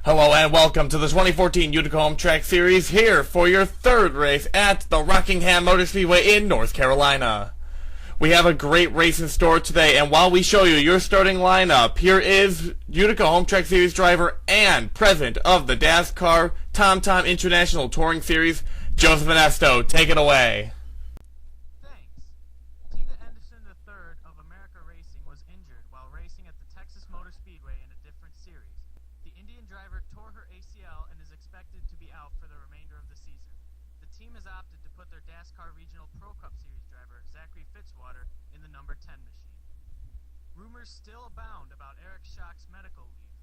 Hello and welcome to the 2014 Utica Home Track Series, here for your third race at the Rockingham Motor Speedway in North Carolina. We have a great race in store today, and while we show you your starting lineup, here is Utica Home Track Series driver and president of the NASCAR Tom Tom International Touring Series, Joseph Inesto. Take it away. Of America Racing was injured while racing at the Texas Motor Speedway in a different series. The Indian driver tore her ACL and is expected to be out for the remainder of the season. The team has opted to put their NASCAR Regional Pro Cup Series driver, Zachary Fitzwater, in the number 10 machine. Rumors still abound about Eric Schock's medical leave.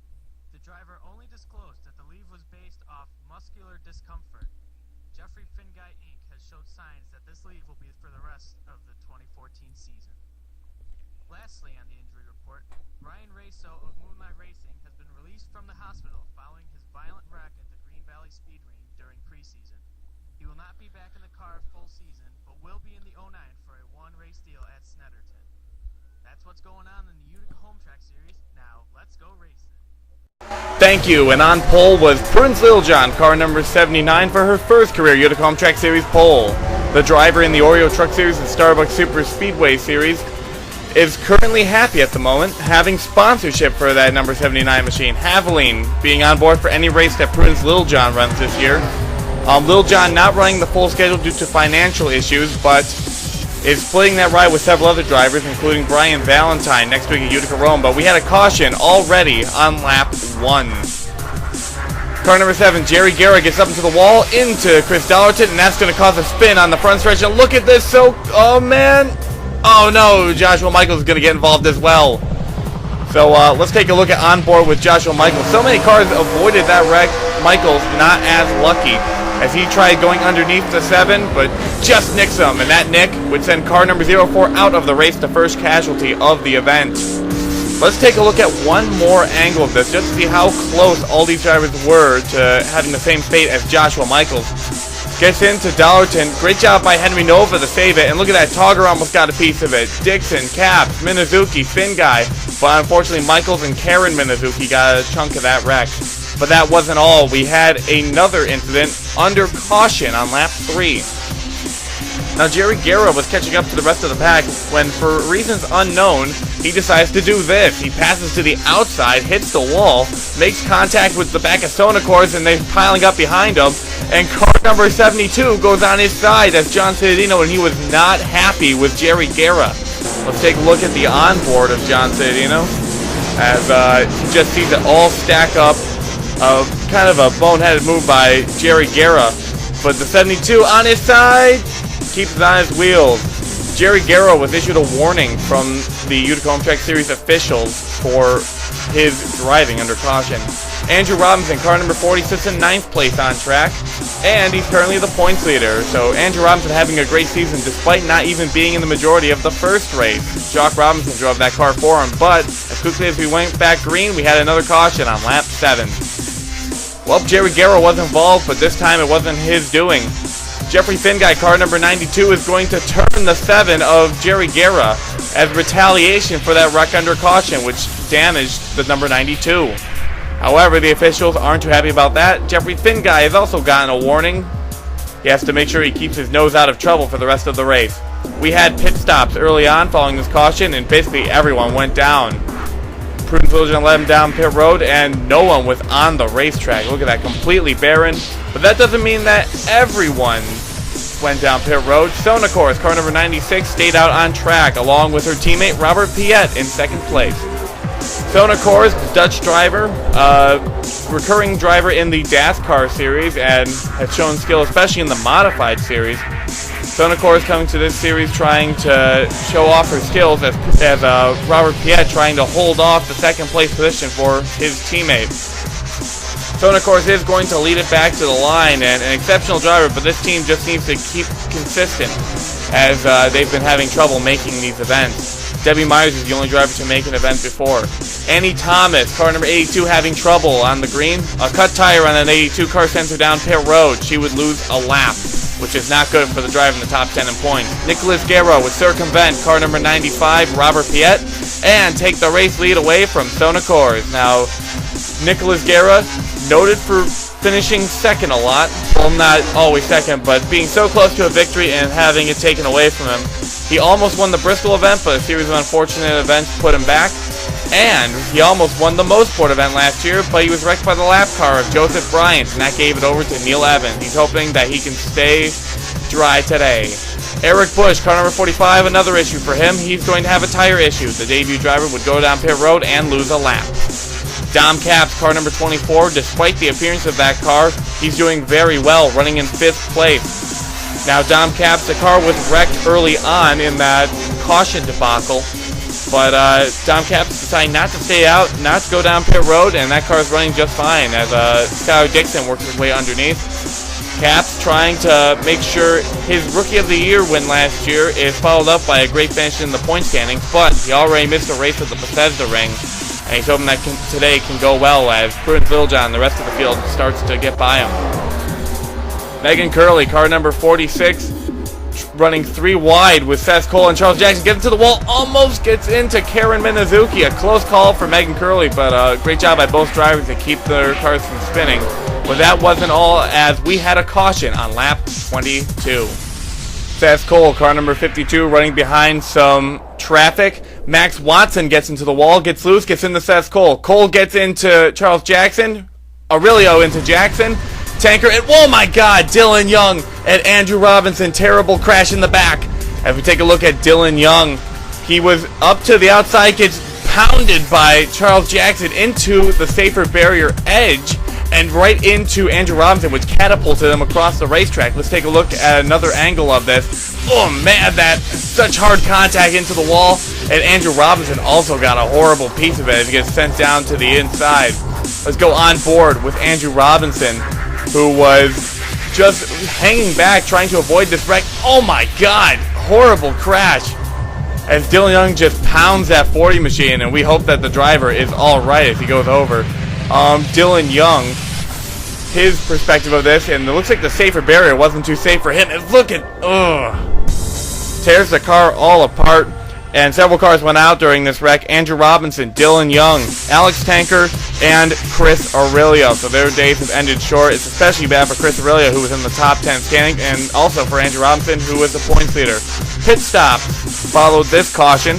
The driver only disclosed that the leave was based off muscular discomfort. Jeffrey Finguy Inc. has showed signs that this leave will be for the rest of the 2014 season. Lastly, on the injury report, Ryan Raso of Moonlight Racing has been released from the hospital following his violent wreck at the Green Valley Speed Ring during preseason. He will not be back in the car full season, but will be in the 09 for a one-race deal at Snetterton. That's what's going on in the Utica Home Track Series. Now, let's go racing. Thank you, and on pole was Prince Littlejohn, car number 79 for her first career Utica Home Track Series pole. The driver in the Oreo Truck Series and Starbucks Super Speedway Series is currently happy at the moment, having sponsorship for that number 79 machine. Haviline being on board for any race that Prince Littlejohn runs this year. Littlejohn not running the full schedule due to financial issues, but is splitting that ride with several other drivers, including Brian Valentine next week at Utica Rome. But we had a caution already on lap 1. Car number 7, Jerry Guerra, gets up into the wall into Chris Dollarton, and that's going to cause a spin on the front stretch. And look at this, oh man! Oh no, Joshua Michaels is going to get involved as well. So let's take a look at onboard with Joshua Michaels. So many cars avoided that wreck. Michaels not as lucky as he tried going underneath the 7, but just nicks him. And that nick would send car number 04 out of the race, the first casualty of the event. Let's take a look at one more angle of this, just to see how close all these drivers were to having the same fate as Joshua Michaels. Gets into Dollarton. Great job by Henry Nova to save it. And look at that. Togger almost got a piece of it. Dixon, Cap, Minazuki, Finguy. But unfortunately, Michaels and Karen Minazuki got a chunk of that wreck. But that wasn't all. We had another incident under caution on lap 3. Now, Jerry Guerra was catching up to the rest of the pack when, for reasons unknown, he decides to do this. He passes to the outside, hits the wall, makes contact with the back of Sonacors, and they're piling up behind him. And car number 72 goes on his side. That's John Cittadino, and he was not happy with Jerry Guerra. Let's take a look at the onboard of John Cittadino, as he just sees it all stack up. Kind of a boneheaded move by Jerry Guerra. But the 72 on his side keeps it on his wheels. Jerry Guerra was issued a warning from the Utica Home Track Series officials for his driving under caution. Andrew Robinson, car number 40, sits in 9th place on track, and he's currently the points leader. So Andrew Robinson having a great season despite not even being in the majority of the first race. Jock Robinson drove that car for him, but as quickly as we went back green, we had another caution on lap 7. Well, Jerry Guerra was involved, but this time it wasn't his doing. Jeffrey Finguy, car number 92, is going to turn the 7 of Jerry Guerra as retaliation for that wreck under caution, which damaged the number 92. However, the officials aren't too happy about that. Jeffrey Finguy has also gotten a warning. He has to make sure he keeps his nose out of trouble for the rest of the race. We had pit stops early on following this caution, and basically everyone went down. Prudence Littlejohn led him down pit road, and no one was on the racetrack. Look at that, completely barren. But that doesn't mean that everyone went down pit road. Sonacors, car number 96, stayed out on track, along with her teammate Robert Piet in 2nd place. Sonacors, Dutch driver, recurring driver in the NASCAR series, and has shown skill, especially in the modified series. Sonacors coming to this series trying to show off her skills as Robert Piet trying to hold off the 2nd place position for his teammate. Sonacors is going to lead it back to the line, and an exceptional driver, but this team just needs to keep consistent as they've been having trouble making these events. Debbie Myers is the only driver to make an event before. Annie Thomas, car number 82, having trouble on the green. A cut tire on an 82 car sends her down pit road. She would lose a lap, which is not good for the driver in the top 10 in points. Nicholas Guerra would circumvent car number 95, Robert Piet, and take the race lead away from Sonacors. Now, Nicholas Guerra noted for finishing second a lot. Well, not always second, but being so close to a victory and having it taken away from him. He almost won the Bristol event, but a series of unfortunate events put him back. And he almost won the Mossport event last year, but he was wrecked by the lap car of Joseph Bryant, and that gave it over to Neil Evans. He's hoping that he can stay dry today. Eric Bush, car number 45, another issue for him. He's going to have a tire issue. The debut driver would go down pit road and lose a lap. Dom Capps, car number 24, despite the appearance of that car, he's doing very well, running in 5th place. Now, Dom Capps, the car was wrecked early on in that caution debacle, but Dom Capps decided not to stay out, not to go down pit road, and that car is running just fine as Skylar Dixon works his way underneath. Capps trying to make sure his Rookie of the Year win last year is followed up by a great finish in the point standings, but he already missed a race at the Bethesda ring, and he's hoping that today can go well as Prudence Littlejohn, the rest of the field, starts to get by him. Megan Curley, car number 46, running 3 wide with Seth Cole and Charles Jackson, gets into the wall, almost gets into Karen Minazuki. A close call for Megan Curley, but great job by both drivers to keep their cars from spinning. But that wasn't all, as we had a caution on lap 22. Seth Cole, car number 52, running behind some traffic. Max Watson gets into the wall, gets loose, gets into Seth Cole. Cole gets into Charles Jackson. Aurelio into Jackson. Tanker, and oh my god, Dylan Young and Andrew Robinson. Terrible crash in the back. As we take a look at Dylan Young, he was up to the outside, gets pounded by Charles Jackson into the safer barrier edge and right into Andrew Robinson, which catapulted him across the racetrack. Let's take a look at another angle of this. Oh man, that such hard contact into the wall, and Andrew Robinson also got a horrible piece of it as he gets sent down to the inside. Let's go on board with Andrew Robinson, who was just hanging back trying to avoid this wreck. Oh my god, horrible crash as Dylan Young just pounds that 40 machine, and we hope that the driver is alright as he goes over. Dylan Young, his perspective of this, and it looks like the safer barrier wasn't too safe for him. And look at, tears the car all apart, and several cars went out during this wreck. Andrew Robinson, Dylan Young, Alex Tanker, and Chris Aurelio. So their days have ended short. It's especially bad for Chris Aurelio, who was in the top 10 standing, and also for Andrew Robinson, who was the points leader. Pit stop followed this caution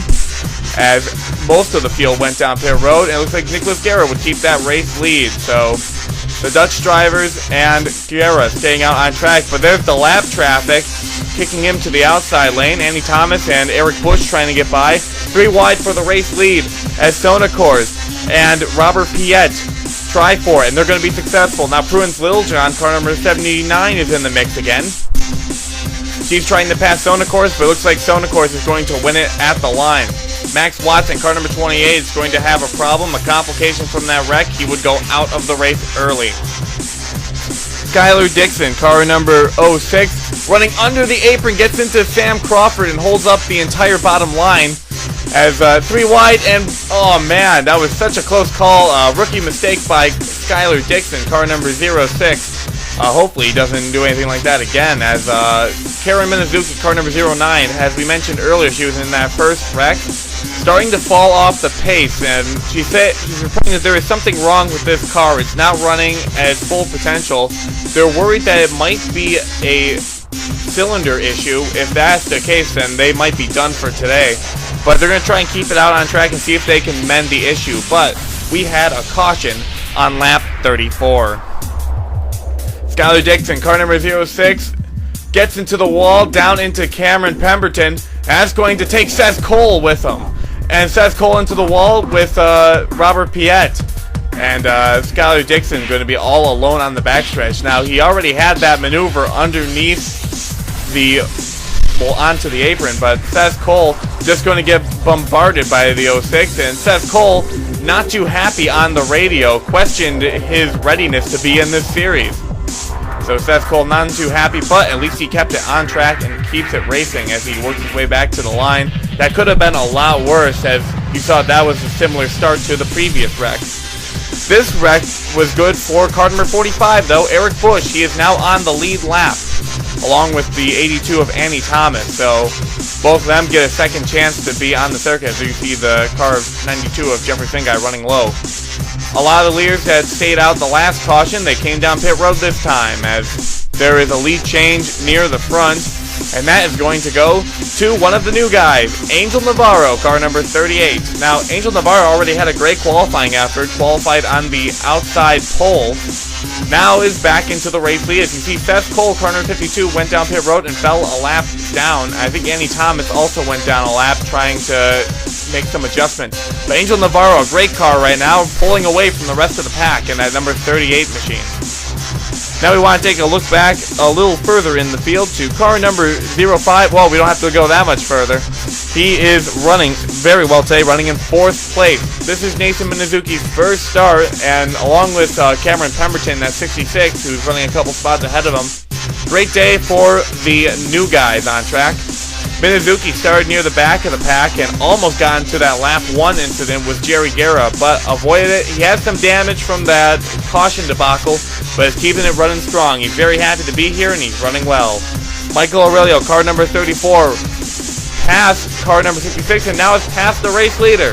as most of the field went down pit road, and it looks like Nicholas Guerra would keep that race lead. So the Dutch drivers and Guerra staying out on track, but there's the lap traffic kicking him to the outside lane. Andy Thomas and Eric Bush trying to get by. 3 wide for the race lead as Sonacors and Robert Piet try for it, and they're going to be successful. Now Prudence Littlejohn, car number 79, is in the mix again. She's trying to pass Sonacors, but it looks like Sonacors is going to win it at the line. Max Watson, car number 28, is going to have a problem, a complication from that wreck. He would go out of the race early. Skylar Dixon, car number 06, running under the apron, gets into Sam Crawford and holds up the entire bottom line as 3 wide, and oh man, that was such a close call. Rookie mistake by Skylar Dixon, car number 06. Hopefully he doesn't do anything like that again, as Karen Minazuki, car number 09, as we mentioned earlier, she was in that first wreck, starting to fall off the pace, and she's reporting that there is something wrong with this car. It's not running at full potential. They're worried that it might be a cylinder issue. If that's the case, then they might be done for today. But they're going to try and keep it out on track and see if they can mend the issue. But we had a caution on lap 34. Skylar Dixon, car number 06, gets into the wall, down into Cameron Pemberton. That's going to take Seth Cole with him. And Seth Cole into the wall with Robert Piet. And Skylar Dixon going to be all alone on the backstretch. Now, he already had that maneuver underneath onto the apron, but Seth Cole just going to get bombarded by the 06, and Seth Cole, not too happy on the radio, questioned his readiness to be in this series. So Seth Cole not too happy, but at least he kept it on track and keeps it racing as he works his way back to the line. That could have been a lot worse, as you saw that was a similar start to the previous wreck. This wreck was good for car number 45, though. Eric Bush, he is now on the lead lap, along with the 82 of Annie Thomas. So both of them get a second chance to be on the circuit, as you see the car of 92 of Jeffrey Finguy running low. A lot of the leaders had stayed out the last caution. They came down pit road this time, as there is a lead change near the front, and that is going to go to one of the new guys, Angel Navarro, car number 38. Now, Angel Navarro already had a great qualifying effort, qualified on the outside pole. Now is back into the race lead. As you see, Seth Cole, car number 52, went down pit road and fell a lap down. I think Andy Thomas also went down a lap trying to make some adjustments. But Angel Navarro, a great car right now, pulling away from the rest of the pack in that number 38 machine. Now we want to take a look back a little further in the field to car number 05. Well, we don't have to go that much further. He is running very well today, running in 4th place. This is Nathan Minazuki's first start, and along with Cameron Pemberton at 66, who's running a couple spots ahead of him. Great day for the new guys on track. Minazuki started near the back of the pack and almost got into that lap 1 incident with Jerry Guerra, but avoided it. He had some damage from that caution debacle, but is keeping it running strong. He's very happy to be here, and he's running well. Michael Aurelio, car number 34, passed car number 66, and now it's past the race leader.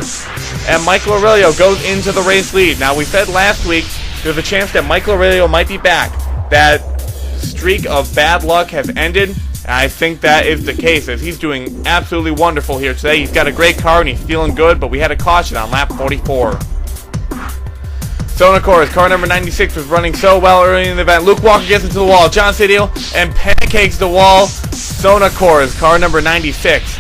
And Michael Aurelio goes into the race lead. Now, we said last week there's a chance that Michael Aurelio might be back. That streak of bad luck has ended. I think that is the case, as he's doing absolutely wonderful here today. He's got a great car and he's feeling good, but we had a caution on lap 44. Sonacors, car number 96, was running so well early in the event. Luke Walker gets into the wall. John Cedillo and pancakes the wall. Sonacors, car number 96.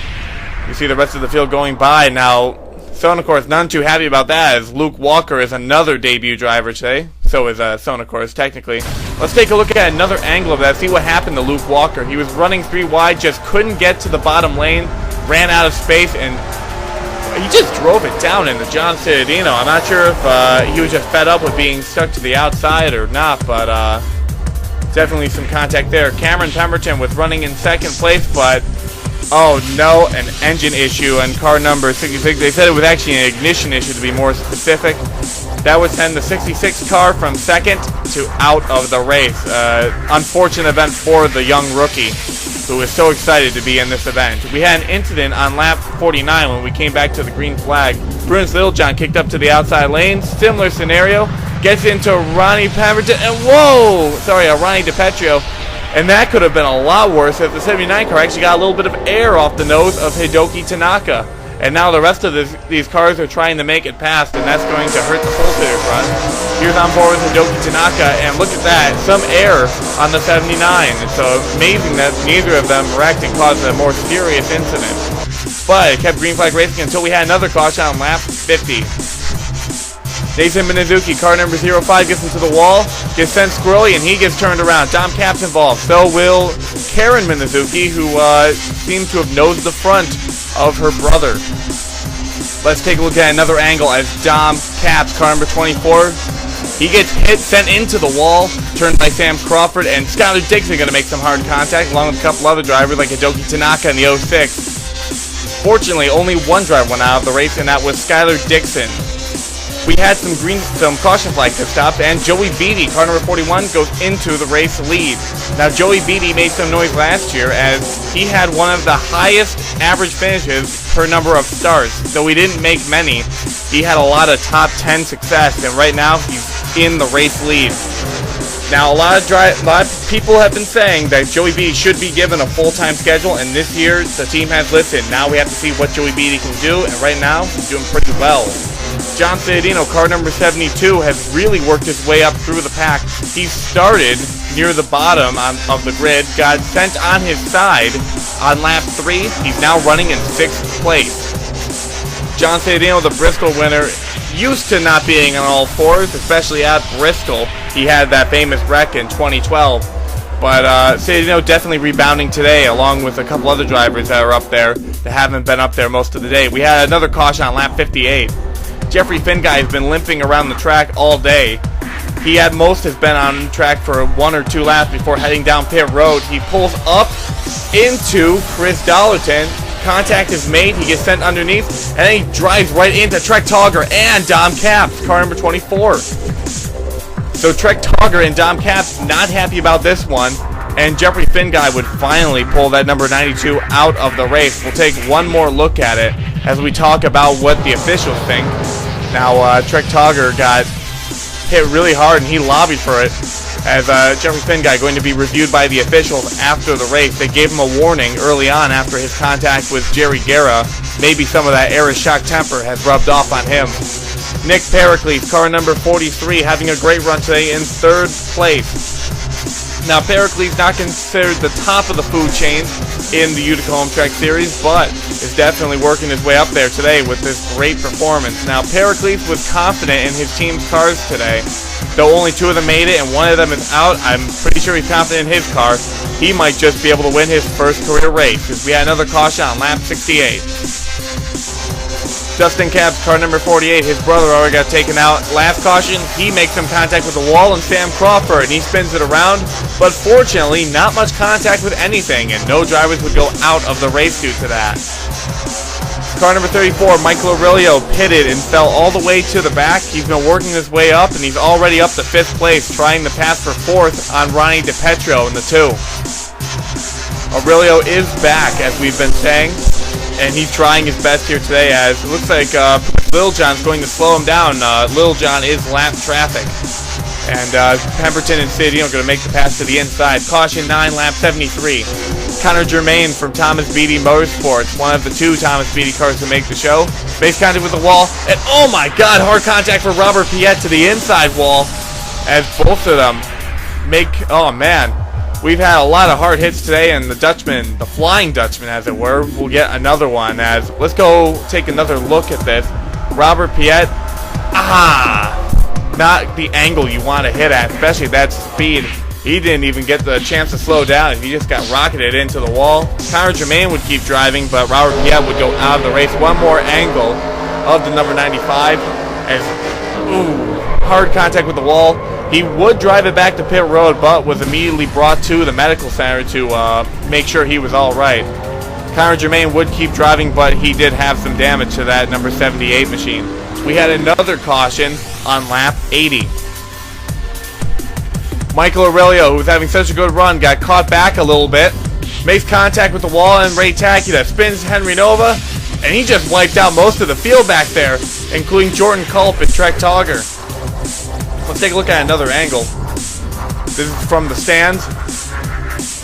You see the rest of the field going by now. Sonacors none too happy about that, as Luke Walker is another debut driver today. So is Sonacors, technically. Let's take a look at another angle of that, see what happened to Luke Walker. He was running 3 wide, just couldn't get to the bottom lane, ran out of space, and he just drove it down into John Citadino. I'm not sure if he was just fed up with being stuck to the outside or not, but definitely some contact there. Cameron Pemberton was running in 2nd place, but oh no, an engine issue on car number 66. They said it was actually an ignition issue, to be more specific. That would send the 66 car from 2nd to out of the race. Unfortunate event for the young rookie, who is so excited to be in this event. We had an incident on lap 49 when we came back to the green flag. Bruins Littlejohn kicked up to the outside lane. Similar scenario. Gets into Ronnie Pemberton, and Ronnie DiPetrio. And that could have been a lot worse if the 79 car actually got a little bit of air off the nose of Hidoki Tanaka. And now the rest of these cars are trying to make it past, and that's going to hurt the wholesaler front. Here's on board with Hidoki Tanaka, and look at that, some air on the 79. It's amazing that neither of them wrecked and caused a more serious incident. But it kept green flag racing until we had another caution on lap 50. Nathan Minazuki, car number 05, gets into the wall, gets sent squirrely, and he gets turned around. Dom Capps involved. So will Karen Minazuki, who seems to have nosed the front of her brother. Let's take a look at another angle as Dom Capps, car number 24, he gets hit, sent into the wall, turned by Sam Crawford, and Skylar Dixon going to make some hard contact, along with a couple other drivers like Hidoki Tanaka in the 06. Fortunately, only one driver went out of the race, and that was Skylar Dixon. We had some caution flag pit stops, and Joey Beatty, car number 41, goes into the race lead. Now, Joey Beatty made some noise last year as he had one of the highest average finishes per number of starts. Though he didn't make many, he had a lot of top 10 success, and right now he's in the race lead. Now, a lot of people have been saying that Joey Beatty should be given a full-time schedule, and this year the team has listened. Now we have to see what Joey Beatty can do, and right now he's doing pretty well. John Citadino, car number 72, has really worked his way up through the pack. He started near the bottom of the grid, got sent on his side on lap 3. He's now running in 6th place. John Citadino, the Bristol winner, used to not being on all fours, especially at Bristol. He had that famous wreck in 2012. But Citadino definitely rebounding today, along with a couple other drivers that are up there that haven't been up there most of the day. We had another caution on lap 58. Jeffrey Finguy has been limping around the track all day. He at most has been on track for 1 or 2 laps before heading down pit road. He pulls up into Chris Dollarton. Contact is made. He gets sent underneath, and then he drives right into Trek Togger and Dom Capps, car number 24. So Trek Togger and Dom Capps not happy about this one, and Jeffrey Finguy would finally pull that number 92 out of the race. We'll take one more look at it as we talk about what the officials think. Now, Trek Togger got hit really hard, and he lobbied for it. As Jeffrey Finn guy going to be reviewed by the officials after the race. They gave him a warning early on after his contact with Jerry Guerra. Maybe some of that Air Shock temper has rubbed off on him. Nick Pericles, car number 43, having a great run today in 3rd place. Now, Pericles not considered the top of the food chain in the Utica Home Track Series, but is definitely working his way up there today with this great performance. Now, Pericles was confident in his team's cars today. Though only 2 of them made it and 1 of them is out, I'm pretty sure he's confident in his car. He might just be able to win his first career race, as we had another caution on lap 68. Justin Cabb's car number 48, his brother already got taken out. Last caution, he makes some contact with the wall and Sam Crawford, and he spins it around. But fortunately, not much contact with anything, and no drivers would go out of the race due to that. Car number 34, Michael Aurelio, pitted and fell all the way to the back. He's been working his way up, and he's already up to 5th place, trying to pass for 4th on Ronnie DiPetro in the 2. Aurelio is back, as we've been saying, and he's trying his best here today, as it looks like Lil John's going to slow him down. Lil John is lap traffic. And Pemberton and City are going to make the pass to the inside. Caution 9, lap 73. Connor Germain from Thomas Beatty Motorsports, one of the 2 Thomas Beatty cars to make the show. Base contact with the wall, and oh my god, hard contact for Robert Piet to the inside wall, as both of them make, oh man, we've had a lot of hard hits today, and the Dutchman, the Flying Dutchman as it were, will get another one. As let's go take another look at this. Robert Piet, not the angle you want to hit at, especially at that speed. He didn't even get the chance to slow down. He just got rocketed into the wall. Connor Germain would keep driving, but Robert Piet would go out of the race. One more angle of the number 95. As, hard contact with the wall. He would drive it back to pit road, but was immediately brought to the medical center to make sure he was all right. Connor Germain would keep driving, but he did have some damage to that number 78 machine. We had another caution on lap 80. Michael Aurelio, who was having such a good run, got caught back a little bit, makes contact with the wall, and Ray Takita spins Henry Nova, and he just wiped out most of the field back there, including Jordan Culp and Trek Togger. Let's take a look at another angle. This is from the stands.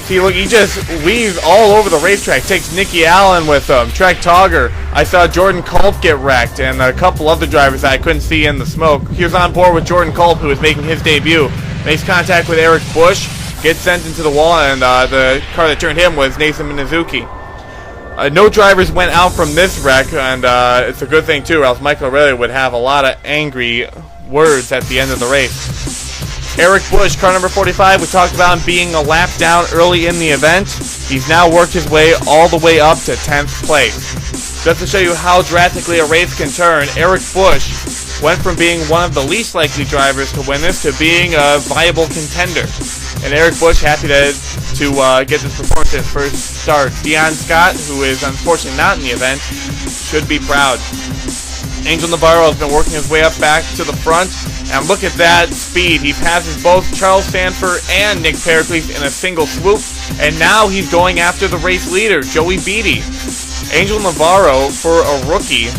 See, look, he just weaves all over the racetrack, takes Nicky Allen with him, Trek Togger. I saw Jordan Culp get wrecked, and a couple other drivers that I couldn't see in the smoke. He was on board with Jordan Culp, who was making his debut. Makes contact with Eric Bush, gets sent into the wall, and the car that turned him was Nathan Mizuki. No drivers went out from this wreck, and it's a good thing too, or else Michael Aurelio would have a lot of angry words at the end of the race. Eric Bush, car number 45, we talked about him being a lap down early in the event. He's now worked his way all the way up to 10th place. Just to show you how drastically a race can turn, Eric Bush went from being one of the least likely drivers to win this to being a viable contender. And Eric Bush happy to get this performance at his first start. Dion Scott, who is unfortunately not in the event, should be proud. Angel Navarro has been working his way up back to the front, and look at that speed. He passes both Charles Sanford and Nick Pericles in a single swoop, and now he's going after the race leader, Joey Beatty. Angel Navarro, for a rookie,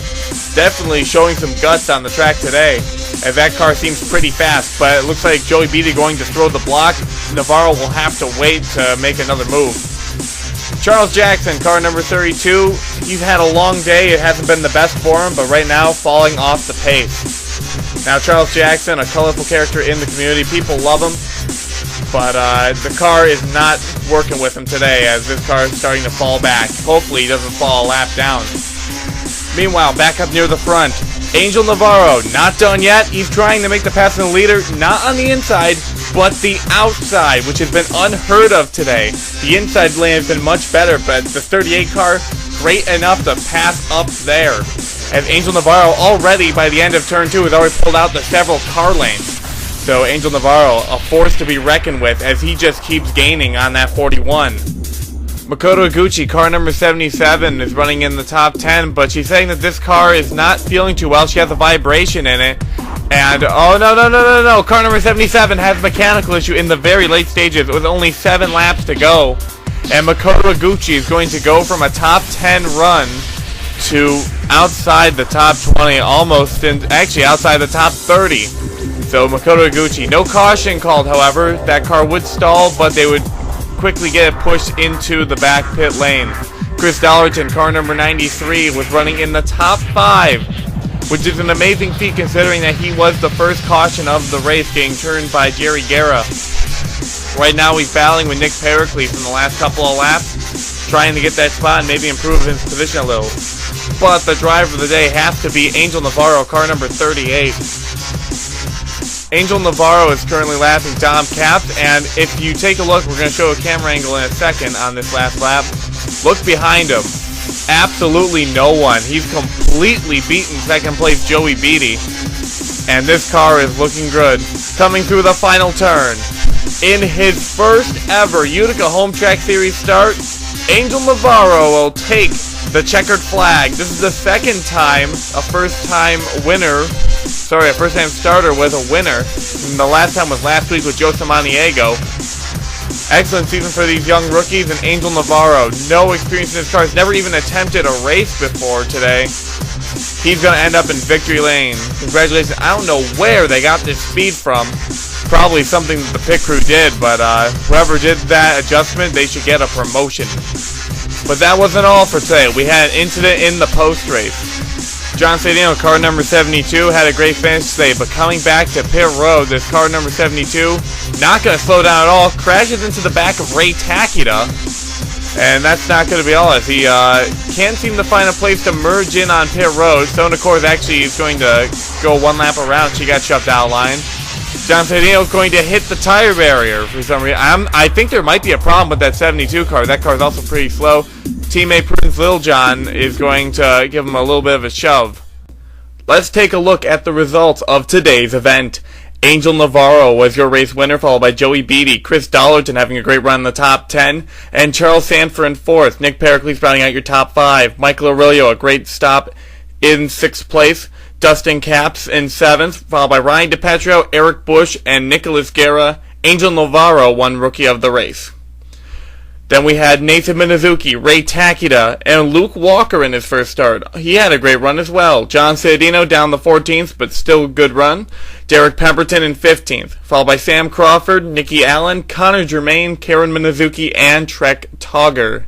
definitely showing some guts on the track today, as that car seems pretty fast, but it looks like Joey Beatty going to throw the block. Navarro will have to wait to make another move. Charles Jackson, car number 32, he's had a long day. It hasn't been the best for him, but right now falling off the pace. Now Charles Jackson, a colorful character in the community, people love him, but the car is not working with him today, as this car is starting to fall back. Hopefully he doesn't fall a lap down. Meanwhile, back up near the front, Angel Navarro, not done yet. He's trying to make the pass on the leader, not on the inside, but the outside, which has been unheard of today. The inside lane has been much better, but the 38 car, great enough to pass up there. As Angel Navarro already, by the end of turn 2, has already pulled out the several car lanes. So Angel Navarro, a force to be reckoned with, as he just keeps gaining on that 41. Makoto Iguchi, car number 77, is running in the top 10, but she's saying that this car is not feeling too well. She has a vibration in it. And, oh, no. Car number 77 has a mechanical issue in the very late stages with only 7 laps to go. And Makoto Iguchi is going to go from a top 10 run to outside the top 20, almost, actually outside the top 30. So Makoto Iguchi, no caution called, however. That car would stall, but they would quickly get it pushed into the back pit lane. Chris Dollarton, car number 93, was running in the top 5, which is an amazing feat considering that he was the first caution of the race, getting turned by Jerry Guerra. Right now he's battling with Nick Pericles in the last couple of laps, trying to get that spot and maybe improve his position a little. But the driver of the day has to be Angel Navarro, car number 38. Angel Navarro is currently lapping Dom Capps, and if you take a look, we're going to show a camera angle in a second on this last lap. Look behind him. Absolutely no one. He's completely beaten second place Joey Beatty. And this car is looking good. Coming through the final turn. In his first ever Utica Home Track Series start, Angel Navarro will take the checkered flag. This is the second time a first-time starter was a winner. And the last time was last week with Joe Samaniego. Excellent season for these young rookies, and Angel Navarro, no experience in his car, has never even attempted a race before today. He's going to end up in victory lane. Congratulations. I don't know where they got this speed from. Probably something that the pit crew did, but whoever did that adjustment, they should get a promotion. But that wasn't all for today. We had an incident in the post-race. John Sedino, car number 72, had a great finish today, but coming back to pit road, this car number 72, not going to slow down at all, crashes into the back of Ray Takeda, and that's not going to be all, as he can't seem to find a place to merge in on pit road. Sona Coors actually is going to go one lap around. She got shoved out of line. John Sedino is going to hit the tire barrier for some reason. I think there might be a problem with that 72 car. That car is also pretty slow. Teammate Prudence Littlejohn is going to give him a little bit of a shove. Let's take a look at the results of today's event. Angel Navarro was your race winner, followed by Joey Beatty, Chris Dollarton having a great run in the top 10, and Charles Sanford in 4th. Nick Pericles rounding out your top 5. Michael Aurelio, a great stop in 6th place. Dustin Capps in 7th, followed by Ryan DiPetro, Eric Bush, and Nicholas Guerra. Angel Navarro won Rookie of the Race. Then we had Nathan Minizuki, Ray Takeda, and Luke Walker in his first start. He had a great run as well. John Sedino down the 14th, but still a good run. Derek Pemberton in 15th, followed by Sam Crawford, Nikki Allen, Connor Germain, Karen Minizuki, and Trek Togger.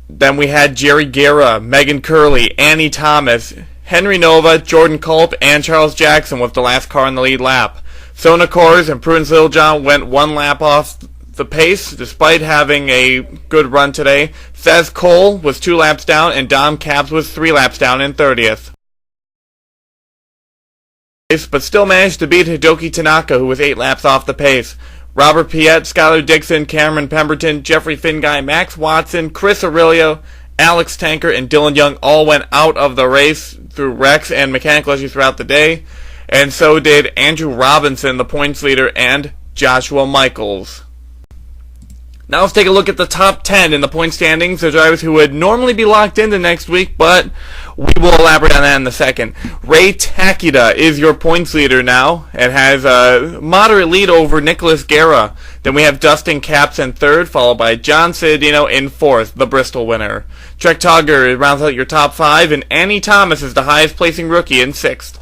Then we had Jerry Guerra, Megan Curley, Annie Thomas, Henry Nova, Jordan Culp, and Charles Jackson was the last car in the lead lap. Sona Coors and Prudence Littlejohn went one lap off the pace, despite having a good run today. Seth Cole was 2 laps down, and Dom Capps was 3 laps down in 30th. But still managed to beat Hidoki Tanaka, who was 8 laps off the pace. Robert Piet, Skylar Dixon, Cameron Pemberton, Jeffrey Finguy, Max Watson, Chris Aurelio, Alex Tanker, and Dylan Young all went out of the race through wrecks and mechanical issues throughout the day. And so did Andrew Robinson, the points leader, and Joshua Michaels. Now let's take a look at the top 10 in the point standings. The drivers who would normally be locked into next week, but we will elaborate on that in a second. Ray Takeda is your points leader now and has a moderate lead over Nicholas Guerra. Then we have Dustin Capps in 3rd, followed by John Sedino in 4th, the Bristol winner. Trek Togger rounds out your top 5, and Annie Thomas is the highest placing rookie in 6th.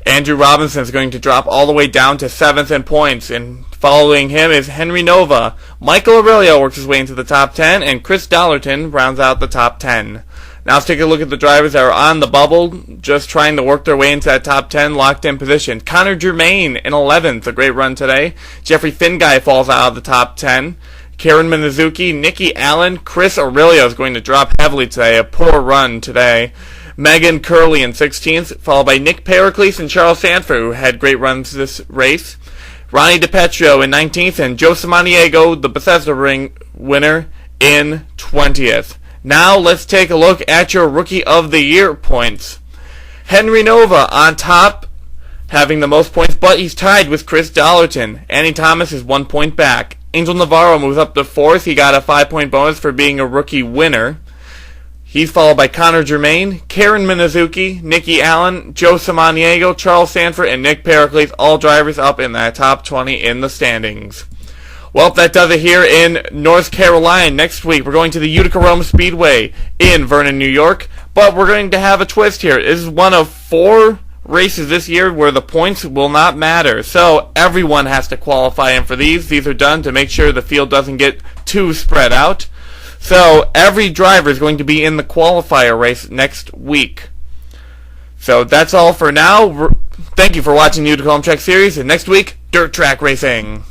Andrew Robinson is going to drop all the way down to 7th in points, and following him is Henry Nova. Michael Aurelio works his way into the top 10, and Chris Dollarton rounds out the top 10. Now let's take a look at the drivers that are on the bubble, just trying to work their way into that top 10 locked-in position. Connor Germain in 11th, a great run today. Jeffrey Finguy falls out of the top 10. Karen Minizuki, Nikki Allen, Chris Aurelio is going to drop heavily today, a poor run today. Megan Curley in 16th, followed by Nick Pericles and Charles Sanford, who had great runs this race. Ronnie DiPetro in 19th, and Joe Samaniego, the Bethesda Ring winner, in 20th. Now let's take a look at your Rookie of the Year points. Henry Nova on top, having the most points, but he's tied with Chris Dollarton. Annie Thomas is 1 point back. Angel Navarro moves up to 4th. He got a 5-point bonus for being a rookie winner. He's followed by Connor Germain, Karen Minizuki, Nikki Allen, Joe Samaniego, Charles Sanford, and Nick Pericles, all drivers up in that top 20 in the standings. Well, that does it here in North Carolina. Next week, we're going to the Utica Rome Speedway in Vernon, New York. But we're going to have a twist here. This is one of 4 races this year where the points will not matter. So everyone has to qualify in for these. These are done to make sure the field doesn't get too spread out. So every driver is going to be in the qualifier race next week. So that's all for now. Thank you for watching the Utica Home Track Series, and next week, dirt track racing.